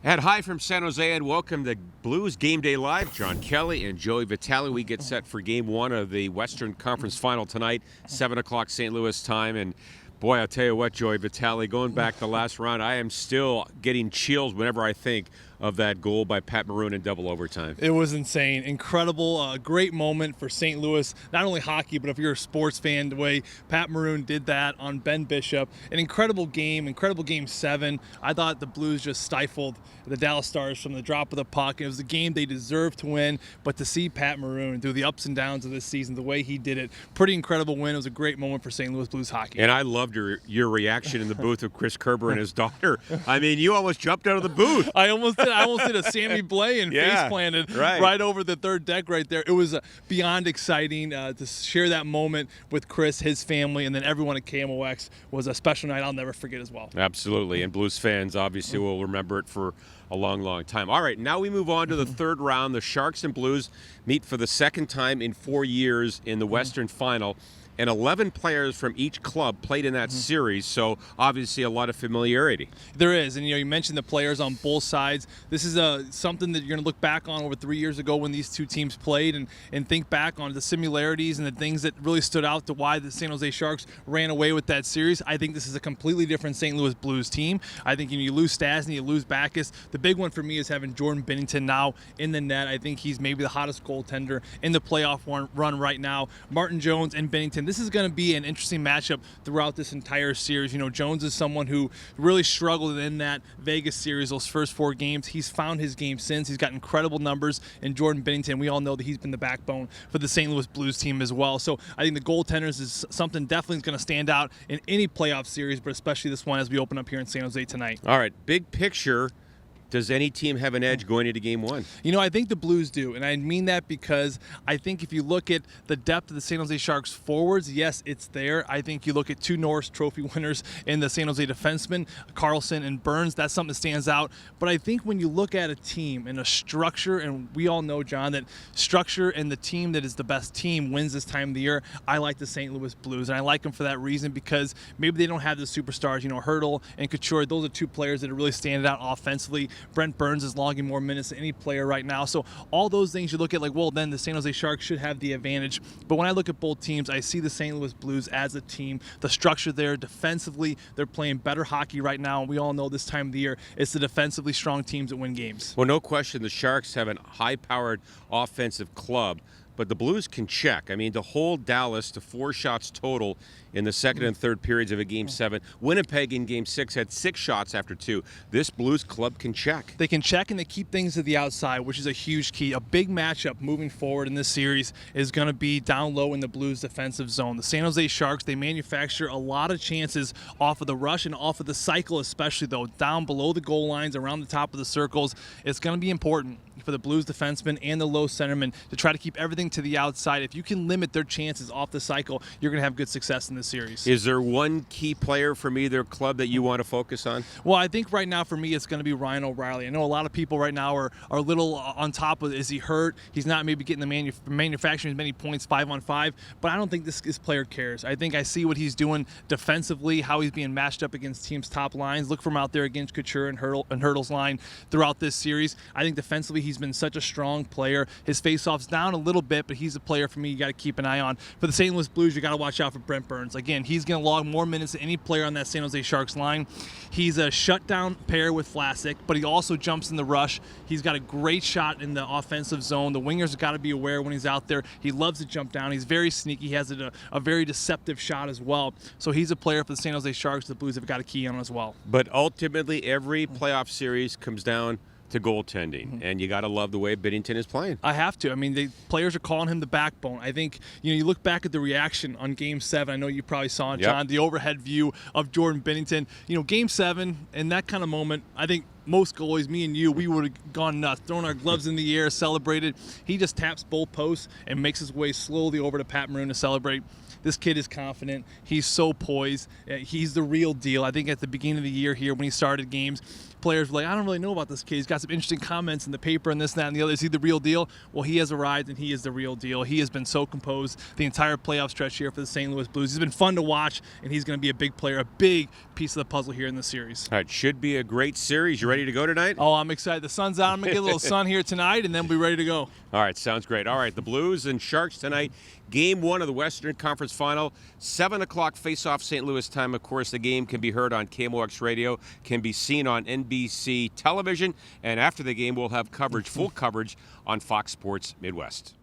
And hi from San Jose, and welcome to Blues Game Day Live. John Kelly and Joey Vitale. We get set for Game 1 of the Western Conference Final tonight, 7 o'clock St. Louis time. And boy, I'll tell you what, Joey Vitale, going back the last round, I am still getting chills whenever I think of that goal by Pat Maroon in double overtime. It was insane. Incredible. Great moment for St. Louis. Not only hockey, but if you're a sports fan, the way Pat Maroon did that on Ben Bishop. An incredible game 7. I thought the Blues just stifled the Dallas Stars from the drop of the puck. It was a game they deserved to win, but to see Pat Maroon through the ups and downs of this season, the way he did it, pretty incredible win. It was a great moment for St. Louis Blues hockey. And I loved your reaction in the booth of Chris Kerber and his daughter. I mean, you almost jumped out of the booth. I almost did a Sammy Blay and face planted right over the third deck right there. It was beyond exciting to share that moment with Chris, his family, and then everyone at KMOX was a special night I'll never forget as well. Absolutely, and Blues fans obviously will remember it for a long, long time. All right, now we move on to the third round. The Sharks and Blues meet for the second time in 4 years in the Western Final. And 11 players from each club played in that series, so obviously a lot of familiarity. There is, and you mentioned the players on both sides. This is something that you're going to look back on over 3 years ago when these two teams played and think back on the similarities and the things that really stood out to why the San Jose Sharks ran away with that series. I think this is a completely different St. Louis Blues team. I think you lose Stastny, you lose Backes. The big one for me is having Jordan Binnington now in the net. I think he's maybe the hottest goaltender in the playoff run right now. Martin Jones and Binnington. This is going to be an interesting matchup throughout this entire series. Jones is someone who really struggled in that Vegas series, those first 4 games. He's found his game since. He's got incredible numbers. And Jordan Binnington, we all know that he's been the backbone for the St. Louis Blues team as well. So I think the goaltenders is something definitely going to stand out in any playoff series, but especially this one as we open up here in San Jose tonight. All right, big picture. Does any team have an edge going into Game 1? I think the Blues do, and I mean that because I think if you look at the depth of the San Jose Sharks forwards, yes, it's there. I think you look at 2 Norris Trophy winners in the San Jose defensemen, Carlson and Burns, that's something that stands out. But I think when you look at a team and a structure, and we all know, John, that structure and the team that is the best team wins this time of the year, I like the St. Louis Blues, and I like them for that reason because maybe they don't have the superstars, Hurdle and Couture. Those are 2 players that are really standing out offensively. Brent Burns is logging more minutes than any player right now. So all those things you look at then the San Jose Sharks should have the advantage. But when I look at both teams, I see the St. Louis Blues as a team. The structure there, defensively, they're playing better hockey right now. And we all know this time of the year, it's the defensively strong teams that win games. Well, no question, the Sharks have a high-powered offensive club. But the Blues can check. I mean, to hold Dallas to 4 shots total in the second and third periods of a Game 7. Winnipeg in Game 6 had 6 shots after 2. This Blues club can check. They can check and they keep things to the outside, which is a huge key. A big matchup moving forward in this series is going to be down low in the Blues defensive zone. The San Jose Sharks, they manufacture a lot of chances off of the rush and off of the cycle, especially though down below the goal lines, around the top of the circles. It's going to be important for the Blues defensemen and the low centermen to try to keep everything to the outside. If you can limit their chances off the cycle, you're going to have good success in this series. Is there one key player from either club that you want to focus on? Well, I think right now for me it's going to be Ryan O'Reilly. I know a lot of people right now are a little on top of, is he hurt? He's not maybe getting the manufacturing as many points 5-on-5, but I don't think this player cares. I think I see what he's doing defensively, how he's being matched up against teams' top lines. Look for him out there against Couture and Hurdle's line throughout this series. I think defensively he's been such a strong player. His faceoff's down a little bit, but he's a player for me you got to keep an eye on. For the St. Louis Blues, you got to watch out for Brent Burns. Again, he's going to log more minutes than any player on that San Jose Sharks line. He's a shutdown pair with Vlasic, but he also jumps in the rush. He's got a great shot in the offensive zone. The wingers have got to be aware when he's out there. He loves to jump down. He's very sneaky. He has a very deceptive shot as well. So he's a player for the San Jose Sharks the Blues have got to key on as well. But ultimately, every playoff series comes down to goaltending, and you got to love the way Binnington is playing. I have to. I mean, the players are calling him the backbone. I think, you look back at the reaction on Game 7. I know you probably saw it, John, the overhead view of Jordan Binnington. Game 7, in that kind of moment, I think most goalies, me and you, we would have gone nuts, thrown our gloves in the air, celebrated. He just taps both posts and makes his way slowly over to Pat Maroon to celebrate. This kid is confident. He's so poised. He's the real deal. I think at the beginning of the year here when he started games, players were like, I don't really know about this kid. He's got some interesting comments in the paper and this, that, and the other. Is he the real deal? Well, he has arrived, and he is the real deal. He has been so composed the entire playoff stretch here for the St. Louis Blues. He's been fun to watch, and he's going to be a big player, a big piece of the puzzle here in the series. All right, should be a great series. You ready to go tonight? Oh, I'm excited. The sun's out. I'm going to get a little sun here tonight, and then we'll be ready to go. All right, sounds great. All right, the Blues and Sharks tonight. Game 1 of the Western Conference Final. 7 o'clock face-off St. Louis time. Of course, the game can be heard on KMOX Radio, can be seen on NBC television, and after the game, we'll have coverage, full coverage on Fox Sports Midwest.